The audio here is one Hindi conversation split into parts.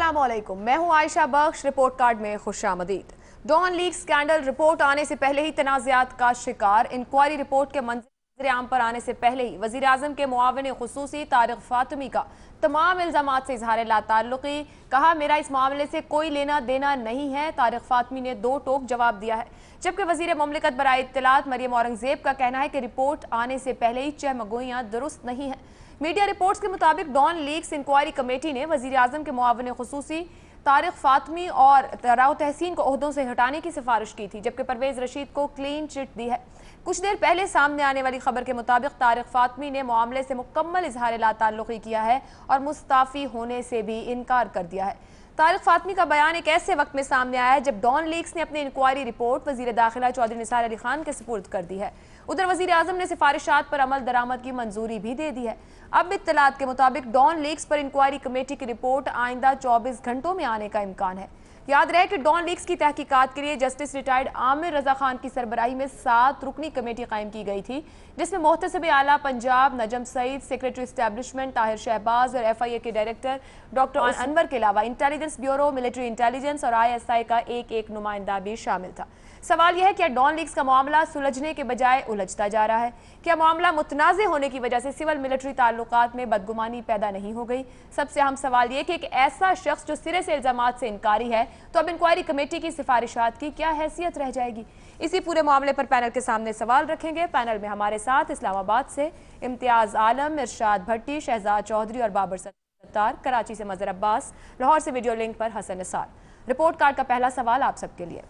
अस्सलामुअलैकुम, मैं हूं आयशा बख्श। रिपोर्ट कार्ड में खुशामदीद। डॉन लीक स्कैंडल रिपोर्ट आने से पहले ही तनाज़ात का शिकार। इंक्वायरी रिपोर्ट के मंजर आम पर आने से पहले ही वज़ीर आज़म के मुआविन खुसूसी तारिक फातिमी का तमाम इल्ज़ामात से इजहार लाताल्लुक़ी। कहा, मेरा इस मामले से कोई लेना देना नहीं है। तारिक फातिमी ने दो टोक जवाब दिया है, जबकि वज़ीर मुमलिकत बराए इत्तलात मरियम औरंगज़ेब का कहना है कि रिपोर्ट आने से पहले ही चहमगोइयाँ दुरुस्त नहीं है। मीडिया रिपोर्ट्स के मुताबिक डॉन लीक्स इंक्वायरी कमेटी ने वज़ीर आज़म के मुआविन खुसूसी तारिक फातिमी और राव तहसीन को ओहदों से हटाने की सिफारिश की थी, जबकि परवेज रशीद को क्लीन चिट दी है। कुछ देर पहले सामने आने वाली खबर के मुताबिक तारिक फातिमी ने मामले से मुकम्मल इजहार लाताल्लुक़ी किया है और मुस्ताफ़ी होने से भी इनकार कर दिया है। तारिक फातिमी का बयान एक ऐसे वक्त में सामने आया है जब डॉन लीक्स ने अपनी इंक्वायरी रिपोर्ट वज़ीर दाखिला चौधरी निसार अली खान के सुपुर्द कर दी है। उधर वज़ीर आज़म ने सिफारिशात पर अमल दरामद की मंजूरी भी दे दी है। अब इत्तलात के मुताबिक डॉन लीक्स पर इंक्वायरी कमेटी की रिपोर्ट आइंदा 24 घंटों में आने का इम्कान है। याद रहे कि डॉन लीक्स की तहकीकात के लिए जस्टिस रिटायर्ड आमिर रजा खान की सरबराही में 7 रुकनी कमेटी कायम की गई थी, जिसमें मोहतसिब आला पंजाब नजम सईद, सेक्रेटरी इस्टेब्लिशमेंट ताहिर शहबाज और FIA के डायरेक्टर डॉक्टर अनवर के अलावा इंटेलिजेंस ब्यूरो, मिलिट्री इंटेलिजेंस और ISI का एक नुमाइंदा भी शामिल था। सवाल यह है, क्या डॉन लीक्स का मामला सुलझने के बजाय उलझता जा रहा है? क्या मामला मुतनाज़े होने की वजह से सिविल मिलिट्री ताल्लुकात में बदगुमानी पैदा नहीं हो गई? सबसे अहम सवाल यह कि एक ऐसा शख्स जो सिरे से इल्जामात से इनकारी है, तो अब इंक्वायरी कमेटी की सिफारिशात की क्या हैसियत रह जाएगी? इसी पूरे मामले पर पैनल के सामने सवाल रखेंगे। पैनल में हमारे साथ इस्लामाबाद से इम्तियाज आलम, इरशाद भट्टी, शहजाद चौधरी और बाबर सत्तार, कराची से मजहर अब्बास, लाहौर से वीडियो लिंक पर हसन निसार। रिपोर्ट कार्ड का पहला सवाल आप सबके लिए।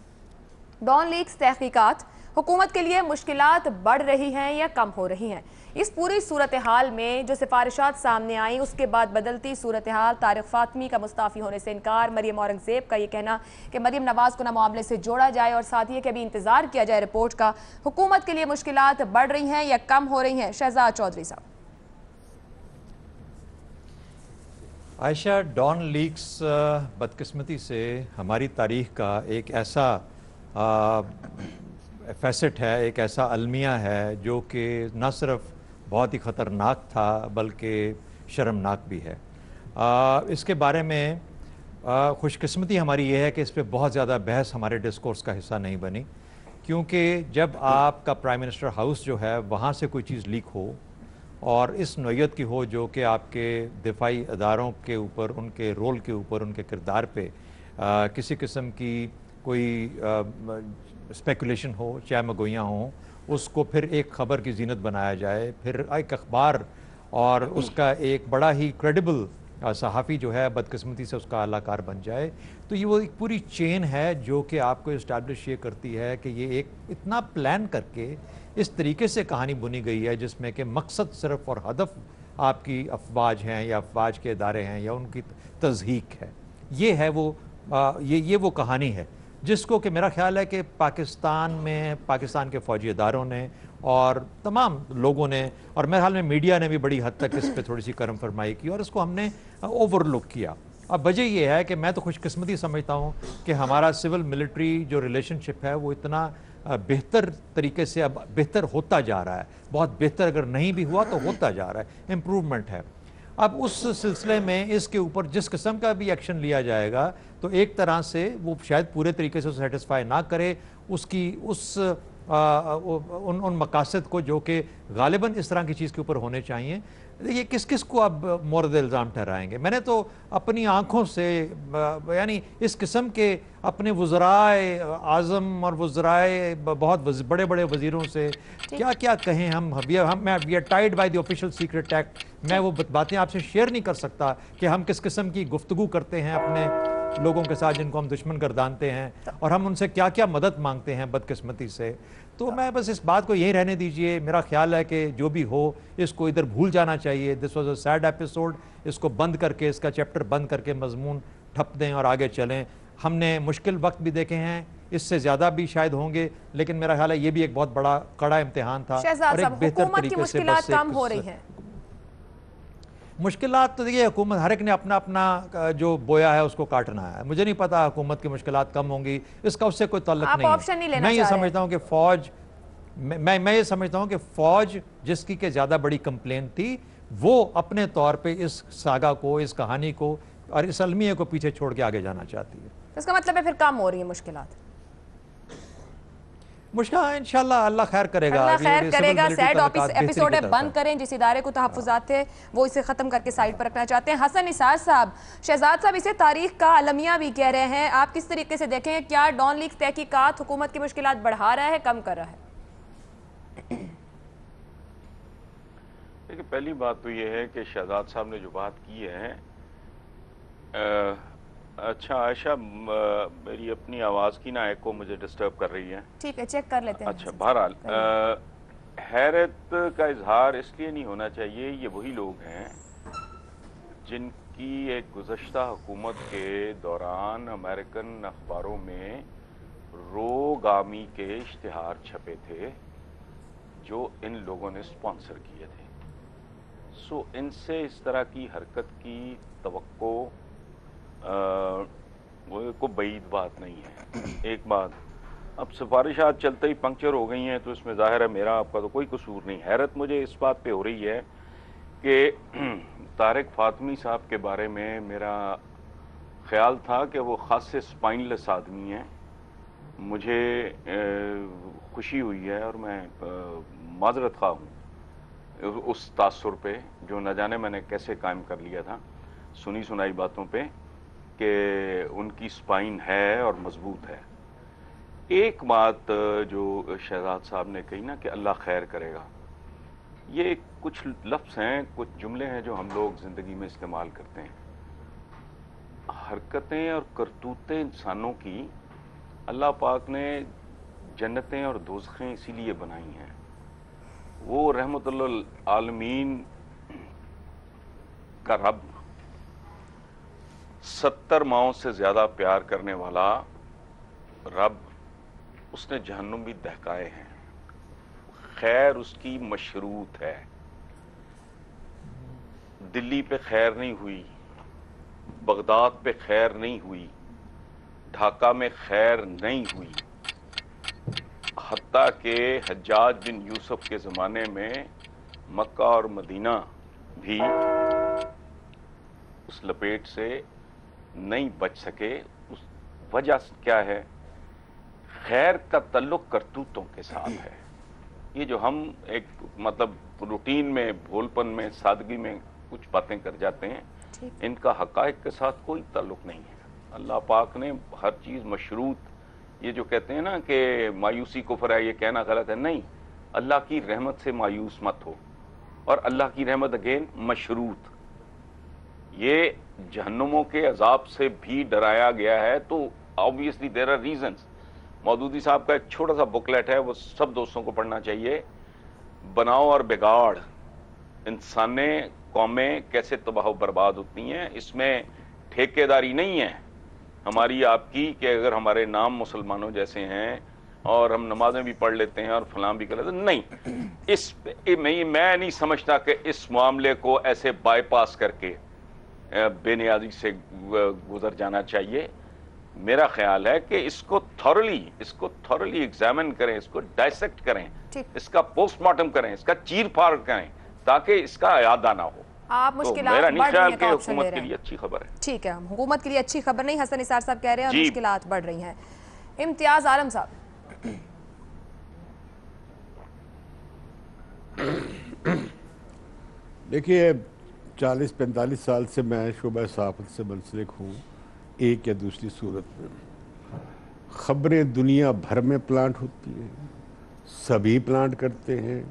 डॉन लीक्स तहकीकात हुकूमत के लिए मुश्किलात बढ़ रही हैं या कम हो रही हैं? इस पूरी सूरत हाल में जो सिफारिशात सामने आई, उसके बाद बदलती सूरत हाल, तारिक फातिमी का मुस्ताफ़ी होने से इनकार, मरियम औरंगज़ेब का ये कहना कि मरियम नवाज़ को ना मामले से जोड़ा जाए और साथ ही कि अभी इंतज़ार किया जाए रिपोर्ट का, हुकूमत के लिए मुश्किलात बढ़ रही हैं या कम हो रही हैं? शहजाद चौधरी साहब। आयशा, डॉन लीक्स बदकिस्मती से हमारी तारीख़ का एक ऐसा फैसेट है, एक ऐसा अलमिया है जो कि न सिर्फ बहुत ही ख़तरनाक था बल्कि शर्मनाक भी है। इसके बारे में खुशकिस्मती हमारी ये है कि इस पर बहुत ज़्यादा बहस हमारे डिस्कोर्स का हिस्सा नहीं बनी, क्योंकि जब आपका प्राइम मिनिस्टर हाउस जो है वहाँ से कोई चीज़ लीक हो और इस नौयत की हो जो कि आपके दिफाई अदारों के ऊपर, उनके रोल के ऊपर, उनके किरदार पे किसी किस्म की कोई स्पेकुलेशन हो, चाहे मगोइयाँ हों, उसको फिर एक ख़बर की जीनत बनाया जाए, फिर एक अखबार और उसका एक बड़ा ही क्रेडिबल सहाफ़ी जो है बदकिस्मती से उसका अलाकार बन जाए, तो ये वो एक पूरी चेन है जो कि आपको इस्टेब्लिश ये करती है कि ये एक इतना प्लान करके इस तरीके से कहानी बुनी गई है जिसमें कि मकसद सिर्फ और हदफ आपकी अफवाज हैं या अफवाज के इदारे हैं या उनकी तज़हीक है। ये है वो ये वो कहानी है जिसको कि मेरा ख्याल है कि पाकिस्तान में पाकिस्तान के फ़ौजी इदारों ने और तमाम लोगों ने और मेरे ख्याल में मीडिया ने भी बड़ी हद तक इस पर थोड़ी सी करम फरमाई की और इसको हमने ओवरलुक किया। अब वजह यह है कि मैं तो खुशकिस्मती समझता हूँ कि हमारा सिविल मिलिट्री जो रिलेशनशिप है वो इतना बेहतर तरीके से अब बेहतर होता जा रहा है। बहुत बेहतर अगर नहीं भी हुआ तो होता जा रहा है, इम्प्रूवमेंट है। अब उस सिलसिले में इसके ऊपर जिस किस्म का भी एक्शन लिया जाएगा तो एक तरह से वो शायद पूरे तरीके से सेटिस्फाई ना करे उसकी उन मकासद को जो कि गालिबन इस तरह की चीज़ के ऊपर होने चाहिए। ये किस किस को अब मोरद इल्ज़ाम ठहराएंगे? मैंने तो अपनी आँखों से यानी इस किस्म के अपने वज़राए आज़म और वज़राए बहुत बड़े बड़े वज़ीरों से क्या क्या कहें हम we are tied by the official secret act. मैं वो बातें आपसे शेयर नहीं कर सकता कि हम किस किस्म की गुफ्तगू करते हैं अपने लोगों के साथ जिनको हम दुश्मन गर्दानते हैं और हम उनसे क्या क्या मदद मांगते हैं बदकिस्मती से। तो मैं बस इस बात को यही रहने दीजिए। मेरा ख्याल है कि जो भी हो इसको इधर भूल जाना चाहिए। This was a sad episode, इसको बंद करके, इसका चैप्टर बंद करके मजमून ठप दें और आगे चलें। हमने मुश्किल वक्त भी देखे हैं, इससे ज़्यादा भी शायद होंगे, लेकिन मेरा ख्याल है ये भी एक बहुत बड़ा कड़ा इम्तिहान था और एक बेहतर तरीके से बस कम हो रही है। मुश्किलात तो देखिए, हुकूमत हर एक ने अपना अपना जो बोया है उसको काटना है। मुझे नहीं पता हुकूमत की मुश्किलात कम होंगी, इसका उससे कोई ताल्लुक नहीं है। मैं ये समझता हूँ कि फ़ौज मैं ये समझता हूँ कि फ़ौज जिसकी के ज़्यादा बड़ी कंप्लेन थी वो अपने तौर पे इस सागा को, इस कहानी को और इस अलमिया को पीछे छोड़ के आगे जाना चाहती है। इसका मतलब है फिर कम हो रही है मुश्किलात। मुश्किल इंशाल्लाह अल्लाह खैर करेगा, अल्लाह खैर करेगा। सैड बेहतरी एपिसोड की तरफ बंद करें, जिस इदारे को तहफ़्फ़ुज़ात थे वो इसे ख़त्म करके साइड पर रखना चाहते हैं। हसन निसार साहब, शहजाद साहब इसे तारीख का अलमिया भी कह रहे हैं, आप किस तरीके से देखें? क्या डॉन लीक्स तहकीकात हुकूमत की मुश्किलात बढ़ा रहा है, कम कर रहा है? देखिए, पहली बात तो ये है कि शहजाद साहब ने जो बात की है, अच्छा आयशा, मेरी अपनी आवाज़ की ना एको मुझे डिस्टर्ब कर रही है। ठीक है, चेक कर लेते हैं। अच्छा, बहरहाल हैरत का इजहार इसलिए नहीं होना चाहिए, ये वही लोग हैं जिनकी एक गुज़श्ता हुकूमत के दौरान अमेरिकन अखबारों में रोगामी के इश्तिहार छपे थे जो इन लोगों ने स्पॉन्सर किए थे। सो इनसे इस तरह की हरकत की तवक्को वो को बईद बात नहीं है। एक बात, अब सिफारिशात चलते ही पंक्चर हो गई हैं तो इसमें ज़ाहिर है मेरा आपका तो कोई कसूर नहीं। हैरत मुझे इस बात पे हो रही है कि तारिक फातमी साहब के बारे में मेरा ख्याल था कि वो ख़ास से स्पाइनलेस आदमी हैं। मुझे खुशी हुई है और मैं माजरत खा हूँ उस तासुर पे जो न जाने मैंने कैसे कायम कर लिया था सुनी सुनाई बातों पे कि उनकी स्पाइन है और मजबूत है। एक बात जो शहजाद साहब ने कही ना कि अल्लाह खैर करेगा, ये कुछ लफ्ज़ हैं, कुछ जुमले हैं जो हम लोग ज़िंदगी में इस्तेमाल करते हैं। हरकतें और करतूतें इंसानों की अल्लाह पाक ने जन्नतें और दोज़खें इसीलिए बनाई हैं। वो रहमतुल्लिल आलमीन का रब 70 माओं से ज़्यादा प्यार करने वाला रब, उसने जहन्नुम भी दहकाए हैं। खैर उसकी मशरूत है। दिल्ली पे खैर नहीं हुई, बगदाद पे खैर नहीं हुई, ढाका में खैर नहीं हुई, हत्ता के हज्जाज बिन यूसुफ के ज़माने में मक्का और मदीना भी उस लपेट से नहीं बच सके। उस वजह क्या है? खैर का तल्लुक करतूतों के साथ है। ये जो हम एक मतलब रूटीन में, भोलपन में, सादगी में कुछ बातें कर जाते हैं, इनका हकायक के साथ कोई ताल्लुक नहीं है। अल्लाह पाक ने हर चीज़ मशरूत, ये जो कहते हैं ना कि मायूसी कुफ्र है, ये कहना गलत है। नहीं, अल्लाह की रहमत से मायूस मत हो, और अल्लाह की रहमत अगेन मशरूत। ये जहन्नुमों के अजाब से भी डराया गया है, तो obviously there are reasons. Maududi साहब का एक छोटा सा बुकलेट है, वो सब दोस्तों को पढ़ना चाहिए। बनाओ और बिगाड़, इंसानें कौमें कैसे तबाह बर्बाद होती हैं। इसमें ठेकेदारी नहीं है हमारी आपकी कि अगर हमारे नाम मुसलमानों जैसे हैं और हम नमाजें भी पढ़ लेते हैं और फलां भी कर लेते हैं, नहीं। इस मैं नहीं समझता कि इस मामले को ऐसे बाईपास करके बेनियाजी से गुजर जाना चाहिए। मेरा ख्याल है कि इसको थॉरली एग्जामिन करें, इसको डायसेक्ट करें, इसका पोस्टमार्टम करें, इसका चीर फाड़ करें, ताकि इसका यादा ना हो। आप मुश्किलात मेरा नहीं ख्याल कि हुकूमत हुकूमत के लिए अच्छी खबर है। ठीक है, हुकूमत के लिए अच्छी खबर नहीं, हसन निसार साहब कह रहे हैं और मुश्किलात बढ़ रही हैं। इम्तियाज आलम साहब, देखिए 40-45 साल से मैं शोबा सहाफ़त से मुंसलिक हूँ। एक या दूसरी सूरत में ख़बरें दुनिया भर में प्लांट होती हैं, सभी प्लांट करते हैं।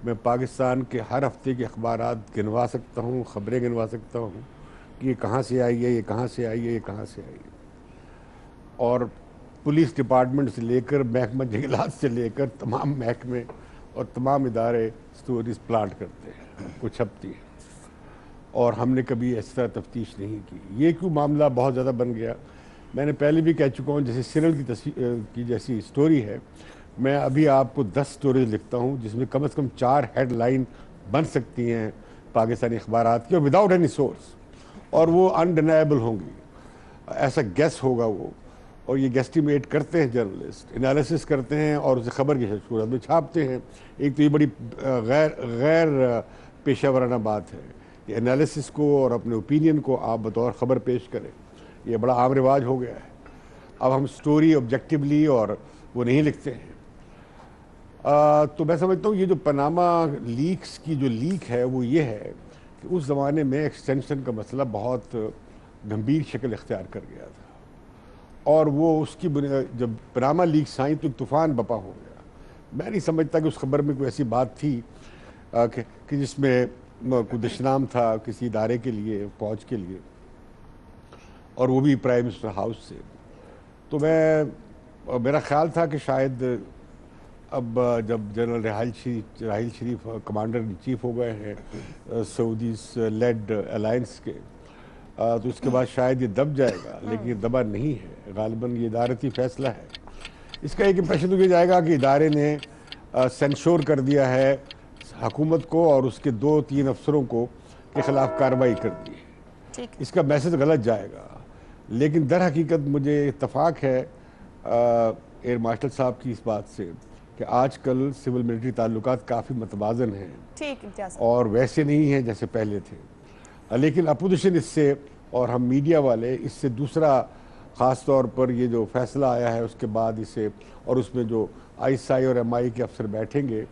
मैं पाकिस्तान के हर हफ्ते के अखबारात गिनवा सकता हूँ, ख़बरें गिनवा सकता हूँ कि ये कहाँ से आई है, ये कहाँ से आई है, ये कहाँ से आई है। और पुलिस डिपार्टमेंट से लेकर महकमा जंगलात से लेकर तमाम महकमे और तमाम इदारे स्टोरीज प्लांट करते हैं, कुछ छपती है, और हमने कभी इस तरह तफ्तीश नहीं की। ये क्यों मामला बहुत ज़्यादा बन गया, मैंने पहले भी कह चुका हूँ। जैसे सीरियल की जैसी स्टोरी है, मैं अभी आपको 10 स्टोरीज लिखता हूँ जिसमें कम से कम 4 हेडलाइन बन सकती हैं पाकिस्तानी अखबारात की, और विदाउट एनी सोर्स, और वो अनडिनाएबल होंगी। ऐसा गैस होगा वो, और ये गेस्टिमेट करते हैं जर्नलिस्ट, एनालिसिस करते हैं और उसे खबर की सूरत में छापते हैं। एक तो ये बड़ी गैर पेशा वराना बात है एनालिसिस को और अपने ओपिनियन को आप बतौर ख़बर पेश करें, ये बड़ा आम रिवाज हो गया है। अब हम स्टोरी ऑब्जेक्टिवली और वो नहीं लिखते हैं। तो मैं समझता हूँ ये जो पनामा लीक्स की जो लीक है वो ये है कि उस ज़माने में एक्सटेंशन का मसला बहुत गंभीर शक्ल इख्तियार कर गया था और वो उसकी जब पनामा लीक्स आई तो एक तूफ़ान बपा हो गया। मैं नहीं समझता कि उस खबर में कोई ऐसी बात थी कि जिसमें कोई दुश्मनाम था किसी इदारे के लिए, फौज के लिए, और वो भी प्राइम मिनिस्टर हाउस से। तो मेरा ख्याल था कि शायद अब जब general Rahil Sharif commander in chief हो गए हैं सऊदी लेड अलायंस के, तो उसके बाद शायद ये दब जाएगा, लेकिन ये दबा नहीं है। गालिबन ये इदारती फैसला है। इसका एक इम्प्रेशन तो ये जाएगा कि इदारे ने सेंश्योर कर दिया है हुकूमत को और उसके 2-3 अफसरों को के खिलाफ कार्रवाई कर दी है। इसका मैसेज गलत जाएगा, लेकिन दर हकीकत मुझे इत्तफाक है एयर मार्शल साहब की इस बात से कि आजकल सिविल मिलिट्री ताल्लुकात काफ़ी मतवाजन हैं, ठीक, और वैसे नहीं हैं जैसे पहले थे। लेकिन अपोजिशन इससे और हम मीडिया वाले इससे दूसरा, ख़ास तौर पर ये जो फैसला आया है उसके बाद इसे, और उसमें जो ISI और MI के अफसर बैठेंगे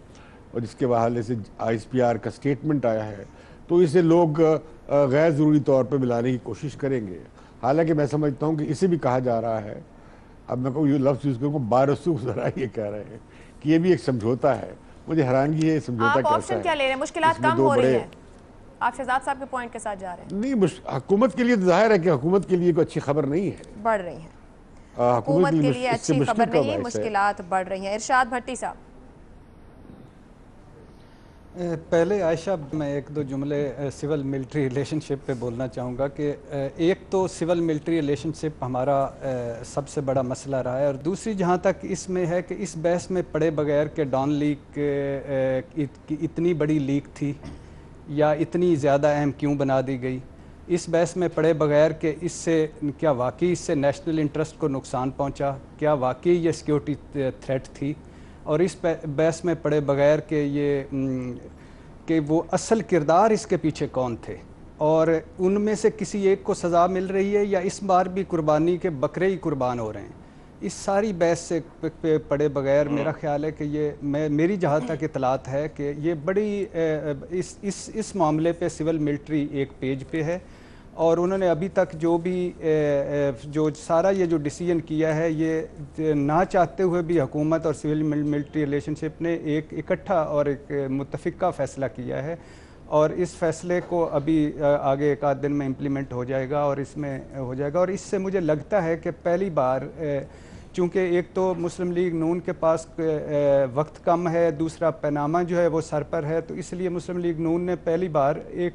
और जिसके हवाले से ISPR का स्टेटमेंट आया है, तो इसे लोग गैर ज़रूरी तौर पर मिलाने की कोशिश करेंगे। हालांकि मैं समझता हूँ कि इसे भी कहा जा रहा है, अब मैं कहूँ ये लफ्ज़ यूज़ करूँ, बारसू ज़रा ये कह रहे हैं कि ये भी एक समझौता है। मुझे हैरानगी है समझौता कैसा है। ऑप्शन क्या ले रहे हैं? मुश्किलात कम हो रही है। आप शहजाद साहब के पॉइंट के साथ जा रहे हैं। नहीं, हुकूमत के लिए तो जाहिर है कि हुकूमत के लिए कोई अच्छी खबर नहीं है, बढ़ रही है हुकूमत के लिए अच्छी खबर नहीं, मुश्किलात बढ़ रही हैं। इरशाद भट्टी साहब, पहले आयशा मैं 1-2 जुमले सिविल मिलिट्री रिलेशनशिप पे बोलना चाहूँगा कि एक तो सिविल मिलिट्री रिलेशनशिप हमारा सबसे बड़ा मसला रहा है, और दूसरी जहाँ तक इसमें है कि इस बहस में पड़े बगैर के डॉन लीक इतनी बड़ी लीक थी या इतनी ज़्यादा अहम क्यों बना दी गई, इस बहस में पड़े बगैर कि इससे क्या वाकई इससे नेशनल इंटरेस्ट को नुकसान पहुँचा, क्या वाकई ये सिक्योरिटी थ्रेट थी, और इस बहस में पड़े बगैर कि वो असल किरदार इसके पीछे कौन थे और उनमें से किसी एक को सज़ा मिल रही है या इस बार भी कुर्बानी के बकरे ही कुर्बान हो रहे हैं। इस सारी बहस से पड़े बगैर मेरा ख्याल है कि ये मेरी जहाँ तक इतलात है कि ये बड़ी इस मामले पे सिविल मिलिट्री एक पेज पे है, और उन्होंने अभी तक जो सारा ये जो डिसीजन किया है ये ना चाहते हुए भी हुकूमत और सिविल मिलिट्री रिलेशनशिप ने एक इकट्ठा और एक मुत्तफ़िका फ़ैसला किया है, और इस फैसले को अभी आगे एक आध दिन में इम्प्लीमेंट हो जाएगा और इसमें हो जाएगा। और इससे मुझे लगता है कि पहली बार, चूँकि एक तो मुस्लिम लीग नून के पास वक्त कम है, दूसरा पनामा जो है वो सर पर है, तो इसलिए मुस्लिम लीग नून ने पहली बार एक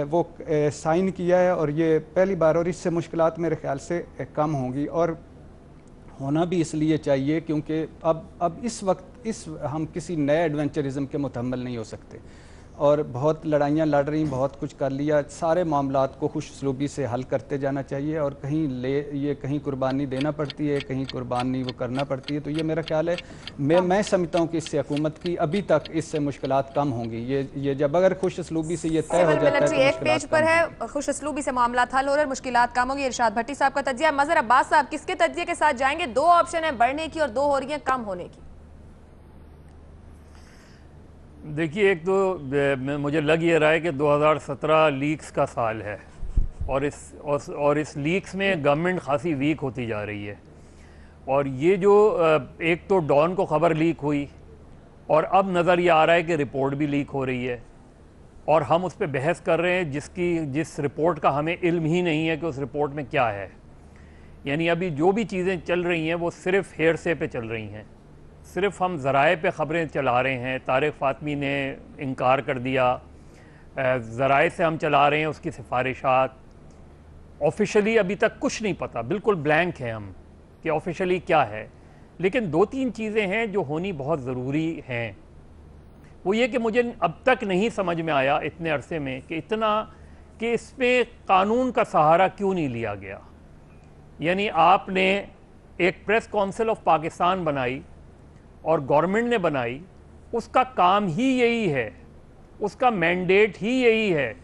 वो साइन किया है, और ये पहली बार, और इससे मुश्किलात मेरे ख्याल से कम होंगी, और होना भी इसलिए चाहिए क्योंकि अब इस वक्त हम किसी नए एडवेंचरिज्म के मुतहम्मिल नहीं हो सकते, और बहुत लड़ाइयाँ लड़ रही, बहुत कुछ कर लिया, सारे मामलात को खुशसलूबी से हल करते जाना चाहिए, और कहीं कुर्बानी देना पड़ती है, कहीं कुर्बानी वो करना पड़ती है। तो ये मेरा ख्याल है, मैं समझता हूँ कि इससे हुकूमत की अभी तक इससे मुश्किलात कम होंगी। ये जब अगर खुशसलूबी से ये तय हो जाता है तो एक पेज पर है, खुशसलूबी से मामला हल हो रहा है, मुश्किलात कम होगी। इरशाद भट्टी साहब का तज्जिया। मज़हर अब्बास साहब, किसके तज्जिए के साथ जाएंगे? 2 ऑप्शन है बढ़ने की और 2 हो रही है कम होने की। देखिए, एक तो मुझे लग ये रहा है कि 2017 लीक्स का साल है, और इस लीक्स में गवर्नमेंट खासी वीक होती जा रही है, और ये जो एक तो डॉन को ख़बर लीक हुई, और अब नज़र ये आ रहा है कि रिपोर्ट भी लीक हो रही है, और हम उस पर बहस कर रहे हैं जिस रिपोर्ट का हमें इल्म ही नहीं है कि उस रिपोर्ट में क्या है। यानी अभी जो भी चीज़ें चल रही हैं वो सिर्फ हेरसे पे चल रही हैं, सिर्फ हम ज़राए पे ख़बरें चला रहे हैं। तारिक फ़ातमी ने इनकार कर दिया, ज़राए से हम चला रहे हैं उसकी सिफारिशात। ऑफिशियली अभी तक कुछ नहीं पता, बिल्कुल ब्लैंक हैं हम कि ऑफिशियली क्या है। लेकिन 2-3 चीज़ें हैं जो होनी बहुत ज़रूरी हैं। वो ये कि मुझे अब तक नहीं समझ में आया इतने अरसे में कि इसमें कानून का सहारा क्यों नहीं लिया गया। यानी आपने एक प्रेस काउंसिल ऑफ पाकिस्तान बनाई और गवर्नमेंट ने बनाई, उसका काम ही यही है, उसका मैंडेट ही यही है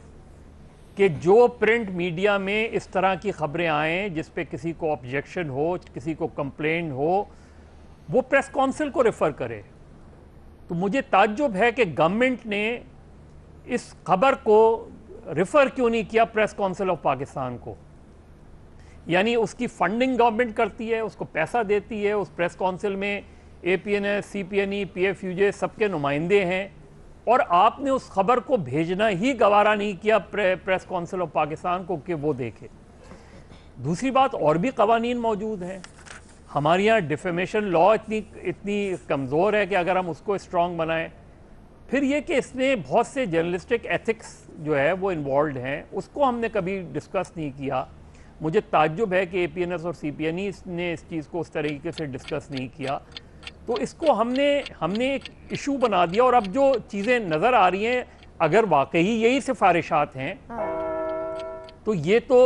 कि जो प्रिंट मीडिया में इस तरह की खबरें आएँ जिस पे किसी को ऑब्जेक्शन हो, किसी को कंप्लेंट हो, वो प्रेस काउंसिल को रेफ़र करे। तो मुझे ताज्जुब है कि गवर्नमेंट ने इस खबर को रेफ़र क्यों नहीं किया प्रेस काउंसिल ऑफ पाकिस्तान को। यानी उसकी फंडिंग गवर्नमेंट करती है, उसको पैसा देती है, उस प्रेस काउंसिल में APNS, CPNE, PFUJ सबके नुमाइंदे हैं, और आपने उस खबर को भेजना ही गवारा नहीं किया प्रेस काउंसिल ऑफ पाकिस्तान को कि वो देखे। दूसरी बात, और भी कवानीन मौजूद हैं हमारे यहाँ। डिफेमेशन लॉ इतनी कमज़ोर है कि अगर हम उसको स्ट्रॉन्ग बनाएं, फिर ये कि इसमें बहुत से जर्नलिस्टिक एथिक्स जो है वो इन्वॉल्व हैं, उसको हमने कभी डिस्कस नहीं किया। मुझे ताज्जुब है कि APNS और CPNE ने इस चीज़ को उस तरीके से डिस्कस नहीं किया। तो इसको हमने एक इशू बना दिया, और अब जो चीज़ें नज़र आ रही हैं, अगर वाकई यही सिफारिशात हैं तो ये तो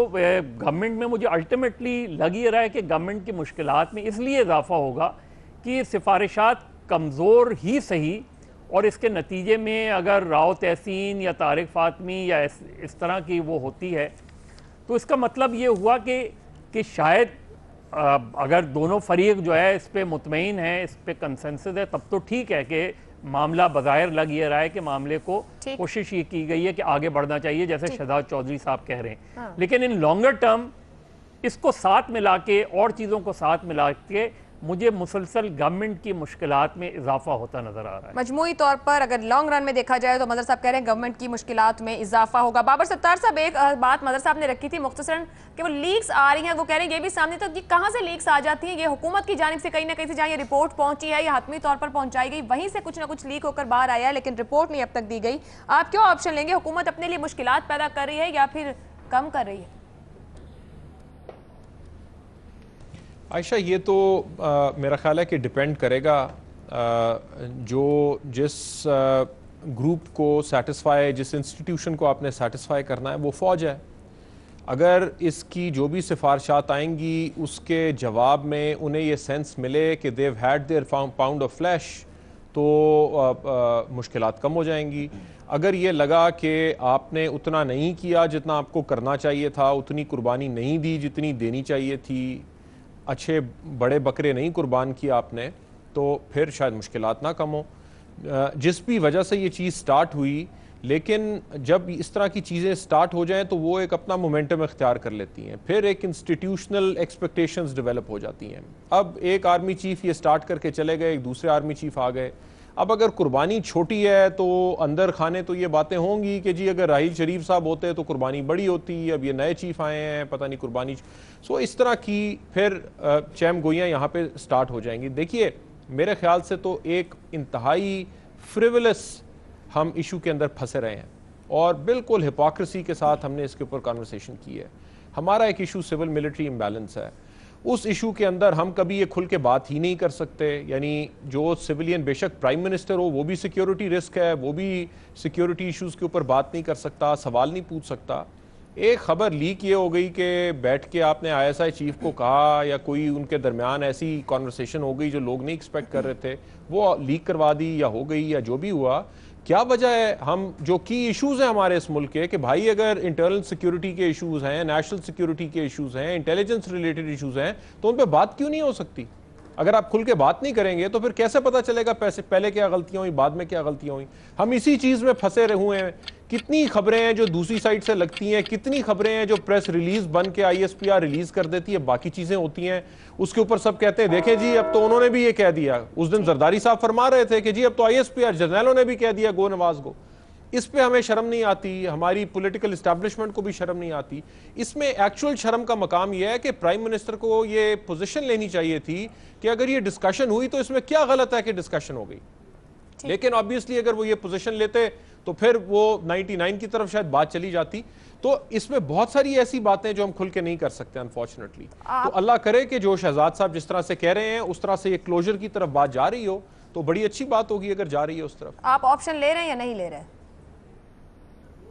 गवर्नमेंट में मुझे अल्टीमेटली लग ही रहा है कि गवर्नमेंट की मुश्किलात में इसलिए इजाफा होगा कि सिफारिशात कमज़ोर ही सही, और इसके नतीजे में अगर राव तहसीन या तारिक फातमी या इस तरह की वो होती है, तो इसका मतलब ये हुआ कि शायद अगर दोनों फरीक जो है इस पे मुतमईन है, इस पे कंसेंसस है, तब तो ठीक है कि मामला बज़ाहिर लग ये रहा है कि मामले को कोशिश ये की गई है कि आगे बढ़ना चाहिए, जैसे शहजाद चौधरी साहब कह रहे हैं। हाँ। लेकिन इन लॉन्गर टर्म इसको साथ मिला के और चीज़ों को साथ मिला के मुझे मुसलसल गवर्नमेंट की मुश्किलात में इजाफा होता नजर आ रहा है। मजमूई तौर पर अगर लॉन्ग रन में देखा जाए तो मदर साहब कह रहे हैं गवर्नमेंट की मुश्किलात में इजाफा होगा। बाबर सत्तार साहब, एक बात मदर साहब ने रखी थी मुख्तसरन कि वो लीक्स आ रही हैं, वो कह रहे हैं ये भी सामने, तो ये कहाँ से लीक्स आ जाती हैं? ये हुकूमत की जानिब से कहीं ना कहीं से जहाँ ये रिपोर्ट पहुंची है या हतमी तौर पर पहुंचाई गई, वहीं से कुछ ना कुछ लीक होकर बाहर आया है, लेकिन रिपोर्ट नहीं अब तक दी गई। आप क्यों ऑप्शन लेंगे? हुकूमत अपने लिए मुश्किलात पैदा कर रही है या फिर कम कर रही है? आयशा, ये तो मेरा ख्याल है कि डिपेंड करेगा जिस ग्रुप को सेटिस्फाई, जिस इंस्टीट्यूशन को आपने सेटिस्फाई करना है वो फ़ौज है। अगर इसकी जो भी सिफारिशात आएंगी उसके जवाब में उन्हें ये सेंस मिले कि they've had their pound of flesh, तो मुश्किलात कम हो जाएंगी। अगर ये लगा कि आपने उतना नहीं किया जितना आपको करना चाहिए था, उतनी कुर्बानी नहीं दी जितनी देनी चाहिए थी, अच्छे बड़े बकरे नहीं कुर्बान किए आपने, तो फिर शायद मुश्किलात ना कम हो। जिस भी वजह से ये चीज़ स्टार्ट हुई, लेकिन जब इस तरह की चीज़ें स्टार्ट हो जाएं तो वो एक अपना मोमेंटम इख्तियार कर लेती हैं, फिर एक इंस्टीट्यूशनल एक्सपेक्टेशंस डेवलप हो जाती हैं। अब एक आर्मी चीफ ये स्टार्ट करके चले गए, एक दूसरे आर्मी चीफ आ गए। अब अगर कुर्बानी छोटी है तो अंदर खाने तो ये बातें होंगी कि जी अगर राहील शरीफ साहब होते तो कुर्बानी बड़ी होती, अब ये नए चीफ आए हैं, पता नहीं कुर्बानी। सो इस तरह की फिर चैम गोइयाँ यहाँ पे स्टार्ट हो जाएंगी। देखिए, मेरे ख्याल से तो एक इंतहाई फ्रिवलस हम इशू के अंदर फंसे रहे हैं, और बिल्कुल हिपोक्रेसी के साथ हमने इसके ऊपर कॉन्वर्सेशन की है। हमारा एक इशू सिविल मिलिट्री इम्बैलेंस है, उस इशू के अंदर हम कभी ये खुल के बात ही नहीं कर सकते। यानी जो सिविलियन, बेशक प्राइम मिनिस्टर हो, वो भी सिक्योरिटी रिस्क है, वो भी सिक्योरिटी इश्यूज़ के ऊपर बात नहीं कर सकता, सवाल नहीं पूछ सकता। एक खबर लीक ये हो गई कि बैठ के आपने ISI चीफ को कहा, या कोई उनके दरमियान ऐसी कॉन्वर्सेशन हो गई जो लोग नहीं एक्सपेक्ट कर रहे थे, वो लीक करवा दी या हो गई, या जो भी हुआ। क्या वजह है? हम जो की इश्यूज़ हैं हमारे इस मुल्क के, कि भाई अगर इंटरनल सिक्योरिटी के इश्यूज़ हैं, नेशनल सिक्योरिटी के इश्यूज़ हैं, इंटेलिजेंस रिलेटेड इश्यूज़ हैं, तो उन पर बात क्यों नहीं हो सकती? अगर आप खुल के बात नहीं करेंगे तो फिर कैसे पता चलेगा पहले क्या गलतियां हुई, बाद में क्या गलतियां हुई? हम इसी चीज़ में फंसे हुए हैं। कितनी खबरें हैं जो दूसरी साइड से लगती हैं, कितनी खबरें हैं जो प्रेस रिलीज बन के ISPR रिलीज कर देती है, बाकी चीज़ें होती हैं, उसके ऊपर सब कहते हैं देखें जी अब तो उन्होंने भी ये कह दिया। उस दिन जरदारी साहब फरमा रहे थे कि जी अब तो ISPR जर्नैलों ने भी कह दिया गो नवाज गो। इस पे हमें शर्म नहीं आती, हमारी पॉलिटिकल इस्टेब्लिशमेंट को भी शर्म नहीं आती। इसमें एक्चुअल शर्म का मकाम यह है कि प्राइम मिनिस्टर को ये पोजीशन लेनी चाहिए थी कि अगर ये डिस्कशन हुई तो इसमें क्या गलत है कि डिस्कशन हो गई। लेकिन ऑब्वियसली अगर वो ये पोजीशन लेते तो फिर वो 99 की तरफ शायद बात चली जाती। तो इसमें बहुत सारी ऐसी बातें जो हम खुल के नहीं कर सकते अनफॉर्चुनेटली। तो अल्लाह करे कि जो शहजाद साहब जिस तरह से कह रहे हैं उस तरह से ये क्लोजर की तरफ बात जा रही हो तो बड़ी अच्छी बात होगी अगर जा रही है उस तरफ। आप ऑप्शन ले रहे हैं या नहीं ले रहे?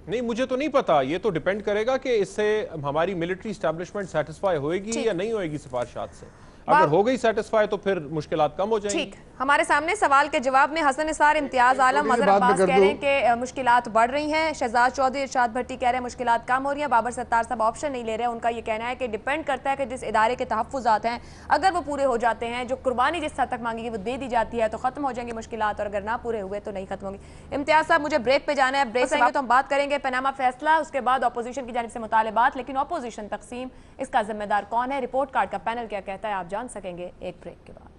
नहीं, मुझे तो नहीं पता, ये तो डिपेंड करेगा कि इससे हमारी मिलिट्री एस्टैब्लिशमेंट सेटिस्फाई होएगी या नहीं होएगी सिफारिशात से। अगर हो गई सेटिस्फाई तो फिर मुश्किलात कम हो जाएंगी। ठीक। हमारे सामने सवाल के जवाब में हसन निसार, इम्तियाज आलम, मजहर अब्बास कह रहे हैं कि मुश्किलात बढ़ रही हैं। शहजाद चौधरी, इरशाद भट्टी कह रहे हैं मुश्किलात कम हो रही हैं। बाबर सत्तार साहब ऑप्शन नहीं ले रहे हैं। उनका ये कहना है कि डिपेंड करता है कि जिस इदारे के तहफ़्फ़ुज़ात हैं अगर वो पूरे हो जाते हैं, जो कुर्बानी जिस हद तक मांगेगी वो दे दी जाती है तो खत्म हो जाएंगे मुश्किलात, और अगर ना पूरे हुए तो नहीं खत्म होंगी। इम्तियाज साहब, मुझे ब्रेक पे जाना है, ब्रेक से आएंगे तो हम बात करेंगे पनामा फैसला, उसके बाद अपोजिशन की जानिब से मुतालबात, लेकिन अपोजिशन तकसीम, इसका जिम्मेदार कौन है, रिपोर्ट कार्ड का पैनल क्या कहता है, आप जान सकेंगे एक ब्रेक के बाद।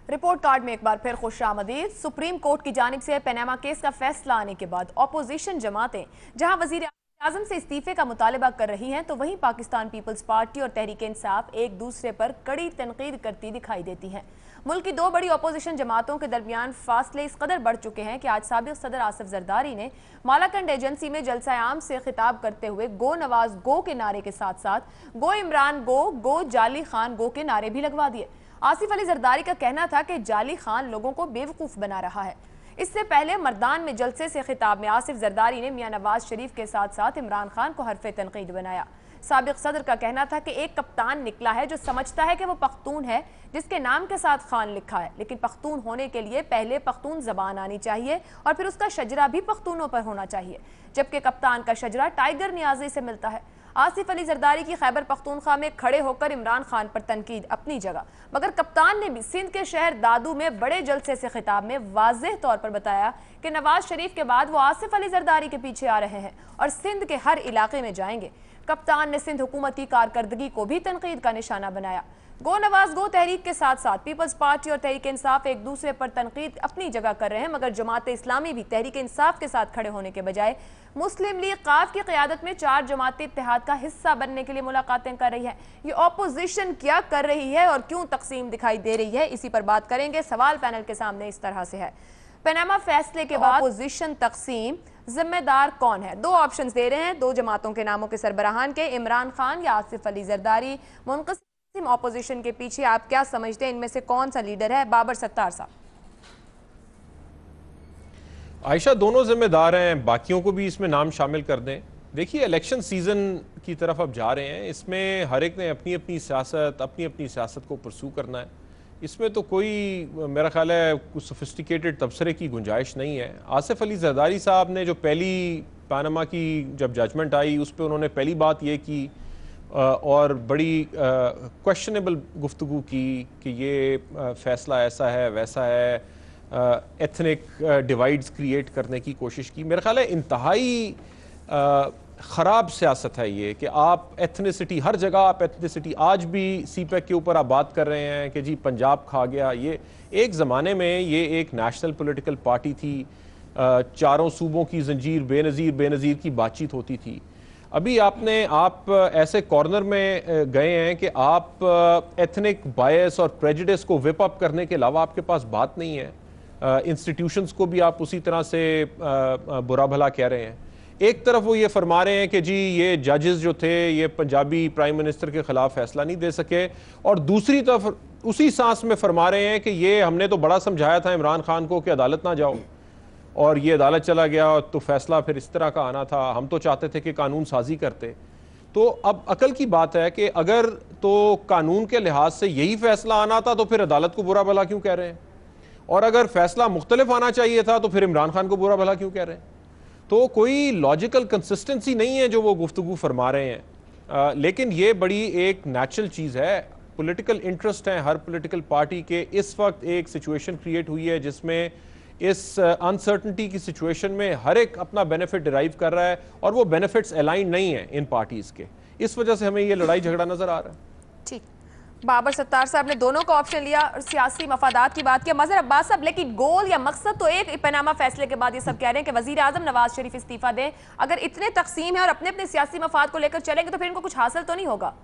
रिपोर्ट कार्ड में एक बार फिर खुशामदीद। सुप्रीम कोर्ट की जानिब से पनामा केस का फैसला आने के बाद अपोजिशन जमातें जहां वजीर आजम से इस्तीफे का मुतालबा कर रही हैं, तो वहीं पाकिस्तान पीपल्स पार्टी और तहरीक इंसाफ एक दूसरे पर कड़ी तनकीद करती दिखाई देती हैं। मुल्क की दो बड़ी अपोजिशन जमातों के दरमियान फासले इस कदर बढ़ चुके हैं कि आज साबिक सदर आसिफ जरदारी ने मालाकंड एजेंसी में जलसा आम से खिताब करते हुए गो नवाज गो के नारे के साथ साथ गो इमरान गो जाली खान गो के नारे भी लगवा दिए। आसिफ अली जरदारी का कहना था कि जाली खान लोगों को बेवकूफ़ बना रहा है। इससे पहले मर्दान में जलसे से खिताब में आसिफ जरदारी ने मियां नवाज शरीफ के साथ साथ इमरान खान को हरफ तनकीद बनाया। साबिक सदर का कहना था कि एक कप्तान निकला है जो समझता है कि वो पख्तून है, जिसके नाम के साथ खान लिखा है, लेकिन पख्तून होने के लिए पहले पख्तून जबान आनी चाहिए और फिर उसका शजरा भी पख्तूनों पर होना चाहिए, जबकि कप्तान का शजरा टाइगर नियाजी से मिलता है। आसिफ अली जरदारी की खैबर पख्तूनख्वा में खड़े होकर इमरान खान पर तनकीद अपनी जगह, मगर कप्तान ने भी सिंध के शहर दादू में बड़े जलसे से खिताब में वाज़ेह तौर पर बताया कि नवाज शरीफ के बाद वो आसिफ अली जरदारी के पीछे आ रहे हैं और सिंध के हर इलाके में जाएंगे। कप्तान ने सिंध हुकूमत की कारकर्दगी को भी तनकीद का निशाना बनाया। गो नवाज गो तहरीक के साथ साथ पीपल्स पार्टी और तहरीक इंसाफ एक दूसरे पर तनकीद अपनी जगह कर रहे हैं, मगर जमात इस्लामी भी तहरीक इंसाफ के साथ खड़े होने के बजाय मुस्लिम लीग काफ की क़यादत में 4 जमाती इत्तेहाद का हिस्सा बनने के लिए मुलाकातें कर रही है। ये अपोजिशन क्या कर रही है और क्यों तकसीम दिखाई दे रही है, इसी पर बात करेंगे। सवाल पैनल के सामने इस तरह से है, पनामा फैसले के बाद अपोजिशन तकसीम जिम्मेदार कौन है? दो ऑप्शंस दे रहे हैं, दो जमातों के नामों के सरबराहान के, इमरान खान या आसिफ अली जरदारी। मुनक़सिम अपोजिशन के पीछे आप क्या समझते हैं, इनमें से कौन सा लीडर है? बाबर सत्तार साहब। आयशा, दोनों जिम्मेदार हैं, बाकियों को भी इसमें नाम शामिल कर दें। देखिए, इलेक्शन सीज़न की तरफ अब जा रहे हैं, इसमें हर एक ने अपनी अपनी सियासत को परसू करना है। इसमें तो कोई मेरा ख्याल है कुछ सोफिस्टिकेटेड तबसरे की गुंजाइश नहीं है। आसिफ अली जरदारी साहब ने जो पहली पनामा की जब जजमेंट आई उस पर उन्होंने पहली बात ये की और बड़ी क्वेश्चनेबल गुफ्तगू की कि ये फ़ैसला ऐसा है वैसा है, एथनिक डिवाइड्स क्रिएट करने की कोशिश की। मेरा ख्याल है इंतहाई ख़राब सियासत है ये कि आप एथनिसिटी, हर जगह आप एथनिसिटी, आज भी सीपैक के ऊपर आप बात कर रहे हैं कि जी पंजाब खा गया। ये एक ज़माने में ये एक नेशनल पॉलिटिकल पार्टी थी, चारों सूबों की जंजीर, बेनज़ीर की बातचीत होती थी। अभी आप ऐसे कॉर्नर में गए हैं कि आप एथनिक बायस और प्रेजुडिस को विप अप करने के अलावा आपके पास बात नहीं है। इंस्टीट्यूशंस को भी आप उसी तरह से बुरा भला कह रहे हैं। एक तरफ वो ये फरमा रहे हैं कि जी ये जजेस जो थे ये पंजाबी प्राइम मिनिस्टर के खिलाफ फैसला नहीं दे सके, और दूसरी तरफ उसी सांस में फरमा रहे हैं कि ये हमने तो बड़ा समझाया था इमरान खान को कि अदालत ना जाओ, और ये अदालत चला गया तो फैसला फिर इस तरह का आना था, हम तो चाहते थे कि कानून साजी करते। तो अब अकल की बात है कि अगर तो कानून के लिहाज से यही फैसला आना था तो फिर अदालत को बुरा भला क्यों कह रहे हैं, और अगर फैसला मुख्तलिफ आना चाहिए था तो फिर इमरान खान को बुरा भला क्यों कह रहे हैं। तो कोई लॉजिकल कंसिस्टेंसी नहीं है जो वो गुफ्तगू फरमा रहे हैं। लेकिन ये बड़ी एक नेचुरल चीज़ है, पॉलिटिकल इंटरेस्ट है हर पॉलिटिकल पार्टी के। इस वक्त एक सिचुएशन क्रिएट हुई है जिसमें इस अनसर्टनिटी की सिचुएशन में हर एक अपना बेनिफिट डिराइव कर रहा है और वो बेनिफिट्स अलाइन नहीं है इन पार्टीज़ के। इस वजह से हमें ये लड़ाई झगड़ा नज़र आ रहा है। ठीक, बाबर सत्तार साहब ने दोनों का ऑप्शन लिया और सियासी मफादात की बात किया। मजहर अब्बास साहब, लेकिन गोल या मकसद तो एक, पनामा फैसले के बाद ये सब कह रहे हैं कि वजीर आजम नवाज शरीफ इस्तीफा दें। अगर इतने तकसीम है और अपने अपने सियासी मफाद को लेकर चलेंगे तो फिर इनको कुछ हासिल तो नहीं होगा।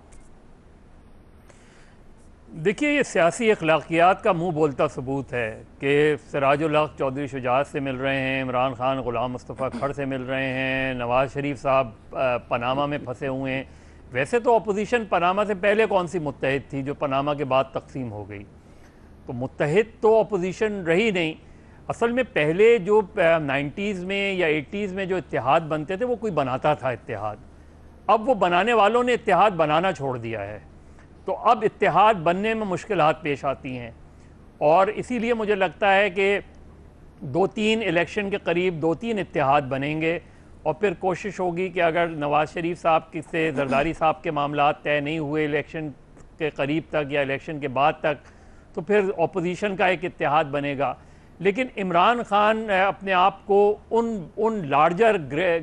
देखिए, ये सियासी अखलाकियात का मुंह बोलता सबूत है कि सिराजुल हक चौधरी शुजात से मिल रहे हैं, इमरान खान गुलाम मुस्तफ़ा खड़ से मिल रहे हैं, नवाज शरीफ साहब पनामा में फंसे हुए हैं। वैसे तो अपोजिशन पनामा से पहले कौन सी मुत्तहिद थी जो पनामा के बाद तकसीम हो गई, तो मुत्तहिद तो अपोजिशन रही नहीं। असल में पहले जो 90s में या 80s में जो इत्तेहाद बनते थे वो कोई बनाता था इत्तेहाद, अब वो बनाने वालों ने इत्तेहाद बनाना छोड़ दिया है, तो अब इत्तेहाद बनने में मुश्किलात पेश आती हैं। और इसीलिए मुझे लगता है कि 2-3 इलेक्शन के करीब 2-3 इत्तेहाद बनेंगे और फिर कोशिश होगी कि अगर नवाज़ शरीफ साहब से जरदारी साहब के मामलात तय नहीं हुए इलेक्शन के करीब तक या इलेक्शन के बाद तक, तो फिर अपोजिशन का एक इत्तेहाद बनेगा। लेकिन इमरान खान अपने आप को उन लार्जर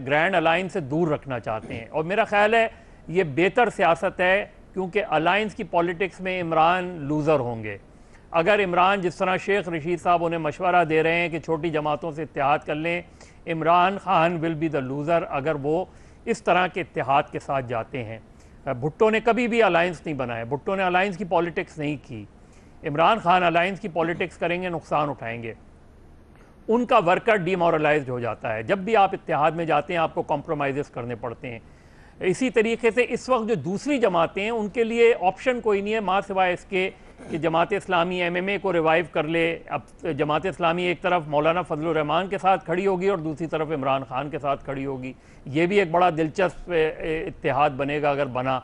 ग्रैंड अलायंस से दूर रखना चाहते हैं, और मेरा ख्याल है ये बेहतर सियासत है, क्योंकि अलायंस की पॉलिटिक्स में इमरान लूज़र होंगे। अगर इमरान, जिस तरह शेख रशीद साहब उन्हें मशवरा दे रहे हैं कि छोटी जमातों से इत्तेहाद कर लें, Imran Khan will be the loser अगर वो इस तरह के इत्तेहाद के साथ जाते हैं। भुट्टो ने कभी भी अलायंस नहीं बनाए, भुट्टो ने अलायंस की पॉलिटिक्स नहीं की। इमरान खान अलायंस की पॉलिटिक्स करेंगे, नुकसान उठाएंगे, उनका वर्कर डीमोरलाइज्ड हो जाता है। जब भी आप इत्तेहाद में जाते हैं आपको कॉम्प्रोमाइज़ करने पड़ते हैं। इसी तरीके से इस वक्त जो दूसरी जमातें हैं उनके लिए ऑप्शन कोई नहीं है माँ सिवाय इसके कि जमात इस्लामी MMA को रिवाइव कर ले। अब जमात इस्लामी एक तरफ मौलाना फजलुर रहमान के साथ खड़ी होगी और दूसरी तरफ इमरान खान के साथ खड़ी होगी। ये भी एक बड़ा दिलचस्प इत्तेहाद बनेगा अगर बना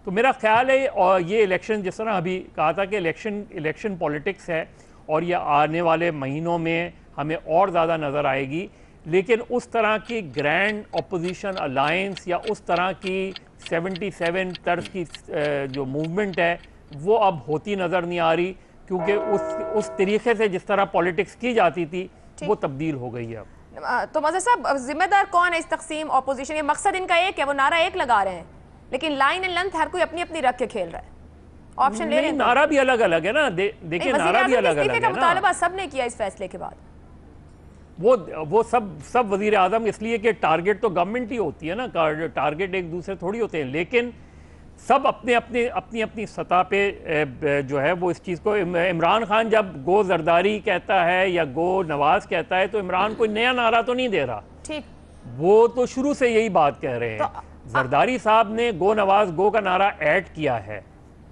तो। मेरा ख्याल है और ये इलेक्शन, जिस तरह अभी कहा था कि इलेक्शन पॉलिटिक्स है और ये आने वाले महीनों में हमें और ज़्यादा नज़र आएगी, लेकिन उस तरह की ग्रैंड अपोजिशन अलायंस या उस तरह की 77 तर्ज की जो मूवमेंट है वो अब होती नज़र नहीं आ रही, क्योंकि उस तरीके से जिस तरह पॉलिटिक्स की जाती थी वो तब्दील हो गई है अब। तो मज़हर साहब, जिम्मेदार कौन है इस तकसीम अपोजिशन? ये मकसद इनका एक है, वो नारा एक लगा रहे हैं, लेकिन लाइन एंड लेंथ हर कोई अपनी अपनी रख के खेल रहा है। ऑप्शन ले रहे हैं, नारा भी अलग अलग है ना। देखिए नारा भी अलग अलग है ना। मुतालबा सबने किया इस फैसले के बाद। वो सब वजीर आजम, इसलिए कि टारगेट तो गवर्नमेंट ही होती है ना, टारगेट एक दूसरे थोड़ी होते हैं, लेकिन सब अपनी सतह पे जो है वो इस चीज़ को। इमरान खान जब गो जरदारी कहता है या गो नवाज कहता है तो इमरान कोई नया नारा तो नहीं दे रहा, ठीक, वो तो शुरू से यही बात कह रहे हैं। जरदारी साहब ने गो नवाज गो का नारा ऐड किया है,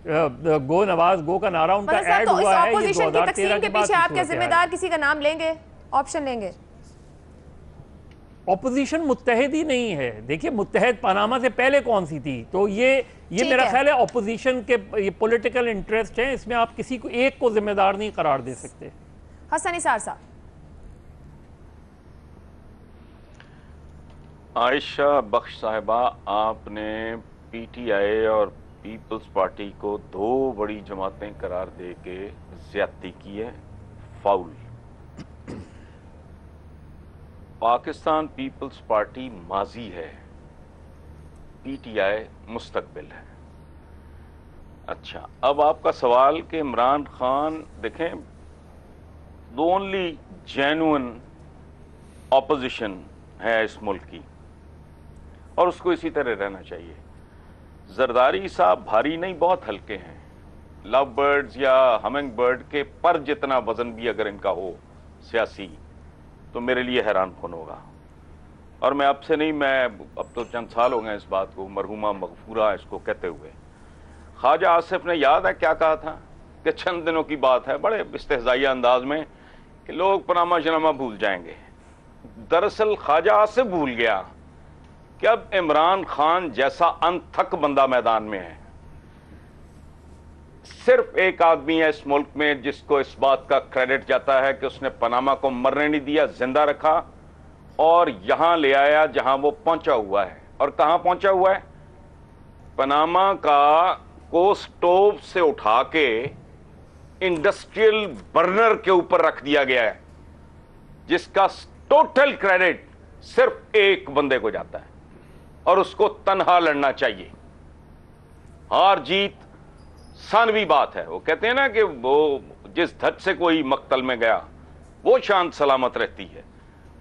गो नवाज गो का नारा उनका ऐड हुआ है। ये 2013 के पीछे आपके जिम्मेदार किसी का नाम लेंगे, ऑप्शन लेंगे? ऑपोजिशन मुत्तहिद ही नहीं है। देखिए मुत्तहिद पनामा से पहले कौन सी थी, तो ये मेरा ख्याल है ऑपोजिशन के ये पॉलिटिकल इंटरेस्ट हैं, इसमें आप किसी को एक को जिम्मेदार नहीं करार दे सकते। हसन निसार साहब। आयशा बख्श साहिबा, आपने PTI और पीपल्स पार्टी को दो बड़ी जमातें करार दे के ज्यादती की है, फाउल। पाकिस्तान पीपल्स पार्टी माजी है, PTI मुस्तकबिल है। अच्छा, अब आपका सवाल कि इमरान खान, देखें, द ओनली जेन्युइन ऑपोजिशन है इस मुल्क की और उसको इसी तरह रहना चाहिए। जरदारी साहब भारी नहीं, बहुत हल्के हैं। लव बर्ड्स या हमिंग बर्ड के पर जितना वजन भी अगर इनका हो सियासी, तो मेरे लिए हैरान कौन होगा। और मैं आपसे नहीं, मैं अब तो चंद साल हो गए इस बात को, मरहुमा मगफूरा इसको कहते हुए। ख्वाजा आसिफ ने याद है क्या कहा था कि चंद दिनों की बात है, बड़े इस्तेहज़ाइया अंदाज में, कि लोग पनामा शनामा भूल जाएंगे। दरअसल ख्वाजा आसिफ भूल गया कि अब इमरान खान जैसा अनथक बंदा मैदान में है। सिर्फ एक आदमी है इस मुल्क में जिसको इस बात का क्रेडिट जाता है कि उसने पनामा को मरने नहीं दिया, जिंदा रखा और यहां ले आया जहां वो पहुंचा हुआ है। और कहां पहुंचा हुआ है? पनामा को स्टोव से उठा के इंडस्ट्रियल बर्नर के ऊपर रख दिया गया है, जिसका टोटल क्रेडिट सिर्फ एक बंदे को जाता है और उसको तन्हा लड़ना चाहिए। हार जीत सानवी बात है। वो कहते हैं ना कि वो जिस धज से कोई मक्तल में गया वो शांत सलामत रहती है।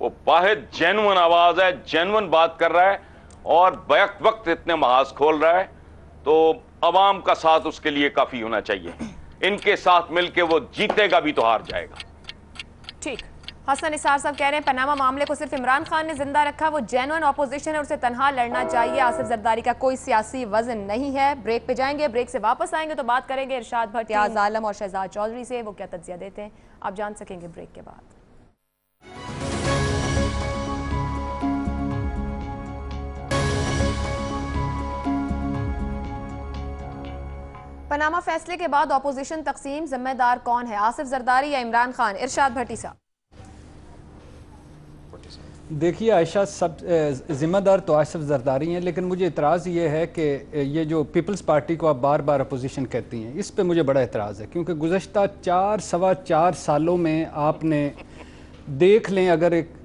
वो वाहिद जेन्युइन आवाज है, जेन्युइन बात कर रहा है और बैक वक्त इतने महाज खोल रहा है, तो अवाम का साथ उसके लिए काफी होना चाहिए। इनके साथ मिलके वो जीतेगा भी तो हार जाएगा। ठीक, हसन निसार साहब कह रहे हैं पनामा मामले को सिर्फ इमरान खान ने जिंदा रखा, वो जेन्युइन ऑपोजिशन है, उसे तनहा लड़ना चाहिए। आसिफ जरदारी का कोई सियासी वजन नहीं है। ब्रेक पे जाएंगे, ब्रेक से वापस आएंगे तो बात करेंगे इरशाद भट्ट, याज आलम और शहजाद चौधरी से, वो क्या तज्जिया देते हैं आप जान सकेंगे ब्रेक के बाद। पनामा फैसले के बाद ऑपोजिशन तकसीम जिम्मेदार कौन है, आसिफ जरदारी या इमरान खान? इरशाद भट्टी साहब। देखिए आयशा, सब ज़िम्मेदार तो आसिफ जरदारी हैं, लेकिन मुझे इतराज़ ये है कि ये जो पीपल्स पार्टी को आप बार बार अपोजिशन कहती हैं, इस पे मुझे बड़ा इतराज़ है, क्योंकि गुज़श्ता 4-4.25 सालों में आपने देख लें,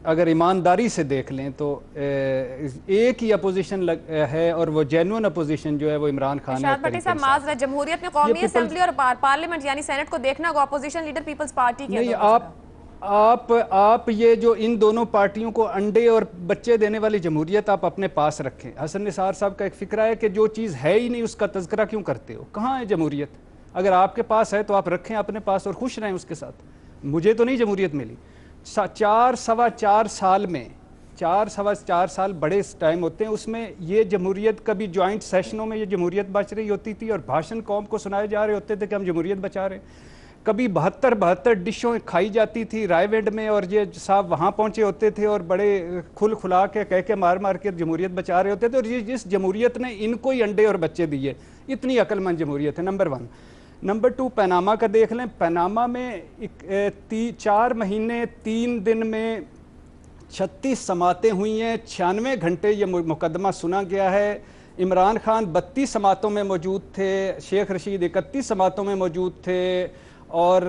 अगर ईमानदारी से देख लें तो एक ही अपोजिशन है, और वो जेन्युइन अपोजिशन जो है वो इमरान खान है। भट्टी साहब, माज़रत, जमहूरियत में कौमी असेंबली और पार्लियामेंट यानी सेनेट को देखना होगा, अपोजिशन लीडर पीपल्स पार्टी की। नहीं, आप ये जो इन दोनों पार्टियों को अंडे और बच्चे देने वाली जमहूरियत आप अपने पास रखें। हसन निसार साहब का एक फिक्रा है कि जो चीज़ है ही नहीं उसका तज़किरा क्यों करते हो? कहाँ है जमहूरियत? अगर आपके पास है तो आप रखें अपने पास और खुश रहें उसके साथ। मुझे तो नहीं जमहूरियत मिली। 4-4.25 साल में, 4-4.25 साल बड़े टाइम होते हैं, उसमें ये जमहूरियत कभी जॉइंट सेशनों में ये जमहूरियत बच रही होती थी और भाषण कौम को सुनाए जा रहे होते थे कि हम जमहूरियत बचा रहे हैं। कभी 72 डिशों खाई जाती थी रायविंड में, और ये साहब वहाँ पहुँचे होते थे और बड़े खुला के कह के मार मार के जमहूरियत बचा रहे होते थे। और ये जिस जमहूरियत ने इनको ही अंडे और बच्चे दिए, इतनी अक्लमंद जमहूरियत है, नंबर 1। नंबर 2, पनामा का देख लें। पनामा में 4 महीने 3 दिन में 36 समातें हुई हैं, 96 घंटे ये मुकदमा सुना गया है। इमरान खान 32 समातों में मौजूद थे, शेख रशीद 31 समातों में मौजूद थे, और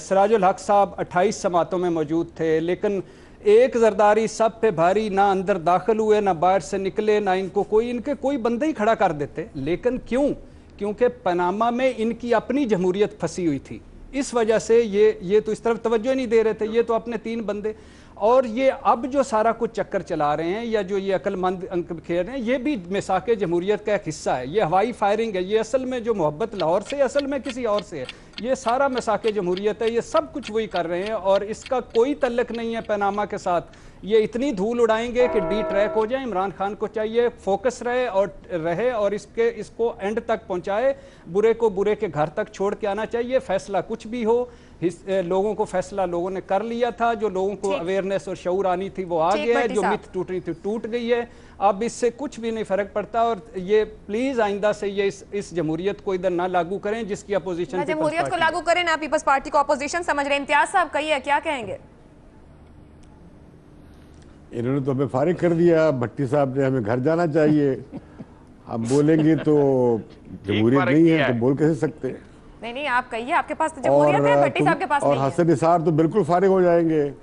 सिराजुल हक साहब 28 समातों में मौजूद थे। लेकिन एक जरदारी सब पे भारी, ना अंदर दाखिल हुए, ना बाहर से निकले, ना इनके कोई बंदे ही खड़ा कर देते। लेकिन क्यों? क्योंकि पनामा में इनकी अपनी जमहूरियत फंसी हुई थी, इस वजह से ये तो इस तरफ तवज्जो नहीं दे रहे थे, ये तो अपने 3 बंदे। और ये अब जो सारा कुछ चक्कर चला रहे हैं या जो ये अक्लमंद अंक खेल रहे हैं, ये भी मिसाके जमहूरियत का एक हिस्सा है। ये हवाई फायरिंग है, ये असल में जो मोहब्बत लाहौर से असल में किसी और से है, ये सारा मिसाके जमहूरियत है। ये सब कुछ वही कर रहे हैं और इसका कोई तल्लक नहीं है पनामा के साथ। ये इतनी धूल उड़ाएंगे कि डी ट्रैक हो जाए। इमरान खान को चाहिए फोकस रहे और इसको एंड तक पहुंचाए, बुरे को बुरे के घर तक छोड़ के आना चाहिए। फैसला कुछ भी हो, लोगों को फैसला लोगों ने कर लिया था, जो लोगों को अवेयरनेस और शऊर आनी थी वो आ गया है, जो मिथ टूटनी थी टूट गई है। अब इससे कुछ भी नहीं फर्क पड़ता। और ये प्लीज आइंदा से ये इस जमहूरियत को इधर ना लागू करें जिसकी अपोजिशन, जमहूरियत को लागू करें ना पीपल्स पार्टी को अपोजिशन समझ रहे हैं। इम्तियाज साहब कहिए, क्या कहेंगे? इन्होंने तो हमें फारिग कर दिया, भट्टी साहब ने हमें घर जाना चाहिए। हम बोलेंगे तो जमहूरियत नहीं है तो बोल कैसे सकते? नहीं, आप कहिए, आपके पास तो जमहूरियत है, भट्टी साहब के पास नहीं है। और हसन निसार तो बिल्कुल फारिग हो जाएंगे।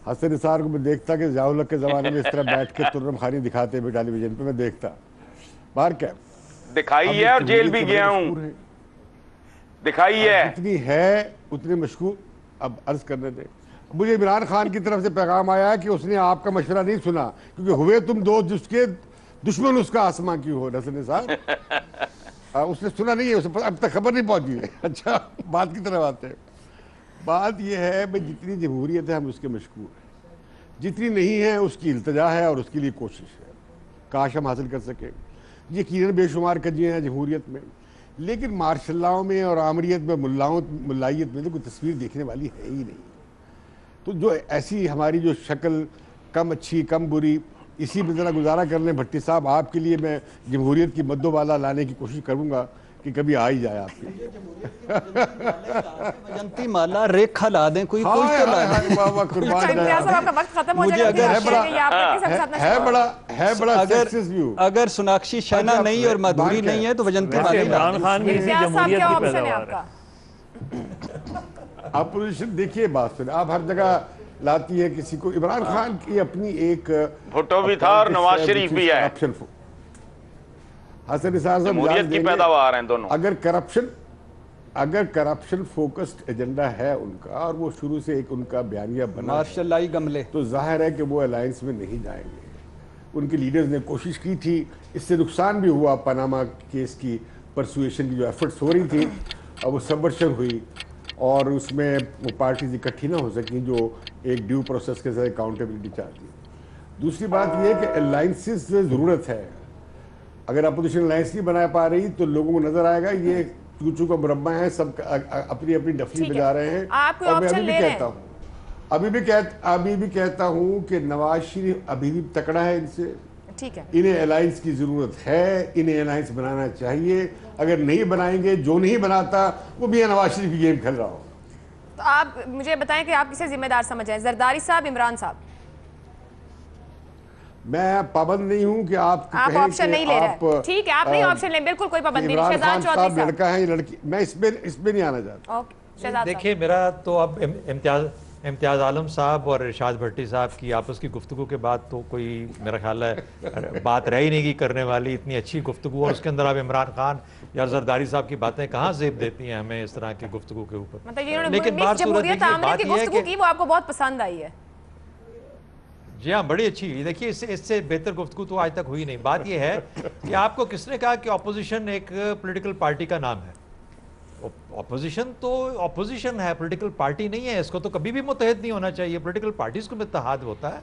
हसन निसार को मैं देखता कि ज़ियाउल के ज़माने में इस तरह बैठ के तुर्रम खानी दिखाते हुए टेलीविजन पे मैं देखता। बाहर क्या दिखाई है, और जेल भी गया हूँ, दिखाई है, जितनी है उतनी मशहूर। अब अर्ज करने दे, मुझे इमरान खान की तरफ से पैगाम आया कि उसने आपका मशवरा नहीं सुना, क्योंकि हुए तुम दो जिसके दुश्मन उसका आसमां क्यों हो। हसन निसार उसने सुना नहीं है, उसे अब तक खबर नहीं पहुंची है। अच्छा, बात की तरफ आते हैं। बात यह है भाई, जितनी जमहूरियत है हम उसके मशकूर हैं, जितनी नहीं है उसकी इल्तजा है और उसके लिए कोशिश है, काश हम हासिल कर सकें। यकीनन बेशुमार कजियाँ हैं जमहूरियत में, लेकिन मार्शल्लाओं में और आमरीत में, मुल्लाइयत में तो कोई तस्वीर देखने वाली है ही नहीं। तो जो ऐसी हमारी जो शक्ल कम अच्छी कम बुरी, इसी में ज़रा गुजारा कर लें। भट्टी साहब, आपके लिए मैं जमहूरियत की मद्दोबाला लाने की कोशिश करूंगा कि कभी आ ही जाए आपके जनती माला रेखा ला दें, कोई तो ला दें। अगर सोनाक्षी शैना नहीं और माधुरी नहीं है तो वजंती माला। अपोजिशन देखिए, बात सुने, आप हर जगह लाती है किसी को। इमरान खान की अपनी एक भुट्टो भी था और नवाज शरीफ भी है। हसन निसार साहब जमहूरियत की पैदावार हैं दोनों। अगर करप्शन फोकस्ड एजेंडा है उनका और वो शुरू से एक उनका बयानिया बना मार्शल गमले, तो जाहिर है कि वो अलायंस में नहीं जाएंगे। उनके लीडर्स ने कोशिश की थी, इससे नुकसान भी हुआ। पनामा केस की परसुएशन की जो एफर्ट्स हो रही थी और वो सबवर्शन हुई और उसमें वो पार्टीज इकट्ठी ना हो सकी जो एक ड्यू प्रोसेस के साथ अकाउंटेबिलिटी चाहती। दूसरी बात यह कि अलायंसेस से ज़रूरत है। अगर अपोजिशन अलायंस नहीं बना पा रही तो लोगों को नजर आएगा ये चूचू का मुरब्बा है, सब अपनी अपनी डफली बजा रहे हैं। और मैं अभी भी कहता हूँ कि नवाज शरीफ अभी भी तकड़ा है इनसे। ठीक है, इन्हें अलायंस की जरूरत है, इन्हें अलायंस बनाना चाहिए। अगर नहीं बनाएंगे, जो नहीं बनाता वो मियां नवाज शरीफ की गेम खेल रहा हो। तो आप मुझे बताएं कि आप किसे जिम्मेदार समझें, जरदारी साहब, इमरान साहब? मैं पाबंद नहीं हूं कि आप ऑप्शन नहीं ले रहे, ठीक है, आप नहीं ऑप्शन लें, बिल्कुल कोई पाबंदी नहीं। शहजाद चौधरी साहब, लड़का है लड़की, मैं इसमें नहीं आना चाहता। ओके, शहजाद देखिए, मेरा तो अब इम्तियाज़ आलम साहब और इरशाद भट्टी साहब की आपस की गुफ्तगू के बाद तो कोई मेरा ख्याल है बात रह ही नहीं की करने वाली। इतनी अच्छी गुफ्तगू, और उसके अंदर आप इमरान खान या जरदारी साहब की बातें कहाँ जेब देती हैं हमें इस तरह की गुफ्तगू के ऊपर। मतलब लेकिन जमहूरियत आमने की गुफ्तगू की वो आपको बहुत पसंद आई है? जी हाँ, बड़ी अच्छी। देखिए, इससे बेहतर गुफ्तगू तो आज तक हुई नहीं। बात यह है कि आपको किसने कहा कि ऑपोजिशन एक पॉलिटिकल पार्टी का नाम है? ऑपोजिशन तो ऑपोजिशन है, पॉलिटिकल पार्टी नहीं है। इसको तो कभी भी मुत्तहद नहीं होना चाहिए। पॉलिटिकल पार्टीज को इत्तेहाद होता है,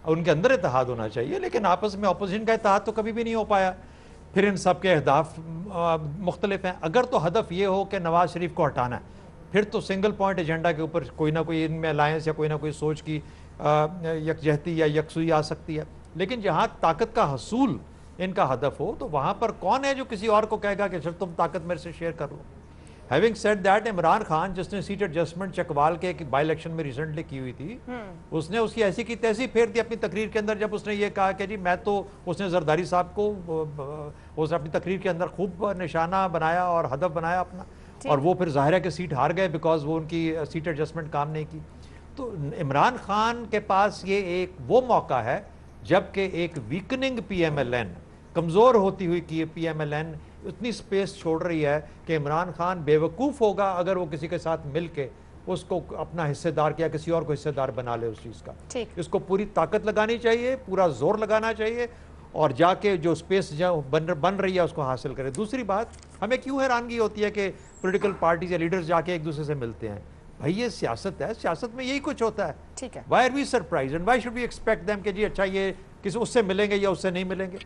उनके अंदर इत्तेहाद होना चाहिए, लेकिन आपस में ऑपोजिशन का इत्तेहाद तो कभी भी नहीं हो पाया। फिर इन सब के अहदाफ मुख्तलिफ हैं। अगर तो हदफ ये हो कि नवाज शरीफ को हटाना है, फिर तो सिंगल पॉइंट एजेंडा के ऊपर कोई ना कोई इनमें अलायंस या कोई ना कोई सोच की यकजहती या यकसुई आ सकती है। लेकिन जहाँ ताकत का हसूल इनका हदफ हो, तो वहाँ पर कौन है जो किसी और को कहेगा कि चल तुम ताकत मेरे से शेयर कर लो। Having said that, Imran Khan जिसने सीट एडजस्टमेंट चकवाल के एक बाई इलेक्शन में रिसेंटली की हुई थी, उसने उसकी ऐसी की तैसी फेर दी अपनी तकरीर के अंदर, जब उसने ये कहा कि जी मैं तो, उसने जरदारी साहब को उसने अपनी तकरीर के अंदर खूब निशाना बनाया और हदफ बनाया अपना, और वो फिर ज़ाहिर है कि सीट हार गए बिकॉज वो उनकी सीट एडजस्टमेंट काम नहीं की। तो इमरान खान के पास ये एक वो मौका है जबकि एक वीकनिंग PMLN, कमज़ोर होती हुई कि PMLN उतनी स्पेस छोड़ रही है कि इमरान खान बेवकूफ़ होगा अगर वो किसी के साथ मिल के उसको अपना हिस्सेदार या किसी और को हिस्सेदार बना ले उस चीज़ का। इसको पूरी ताकत लगानी चाहिए, पूरा जोर लगाना चाहिए, और जाके जो स्पेस बन रही है उसको हासिल करे। दूसरी बात, हमें क्यों हैरानगी होती है कि पॉलिटिकल पार्टीज या लीडर्स जाके एक दूसरे से मिलते हैं? भाई ये सियासत है, सियासत में यही कुछ होता है। ठीक है, why are we surprise and why should we expect them कि जी अच्छा ये किसी उससे मिलेंगे या उससे नहीं मिलेंगे।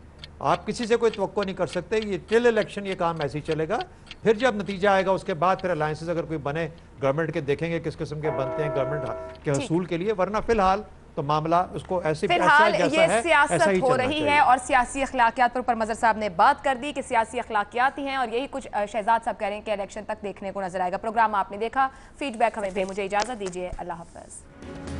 आप किसी से कोई तवक्को नहीं कर सकते। ये टिल इलेक्शन ये काम ऐसे ही चलेगा। फिर जब नतीजा आएगा उसके बाद फिर अलायंसेस अगर कोई बने गवर्नमेंट के, देखेंगे किस किस्म के बनते हैं गवर्नमेंट के हसूल के लिए, वरना फिलहाल तो मामला उसको ऐसे फिलहाल ये सियासत हो रही है। और सियासी अखलाकियात पर मजहर साहब ने बात कर दी कि सियासी अखलाकियात ही हैं, और यही कुछ शहजाद साहब कह रहे हैं कि इलेक्शन तक देखने को नजर आएगा। प्रोग्राम आपने देखा, फीडबैक हमें दे। मुझे इजाजत दीजिए, अल्लाह हाफ़िज़।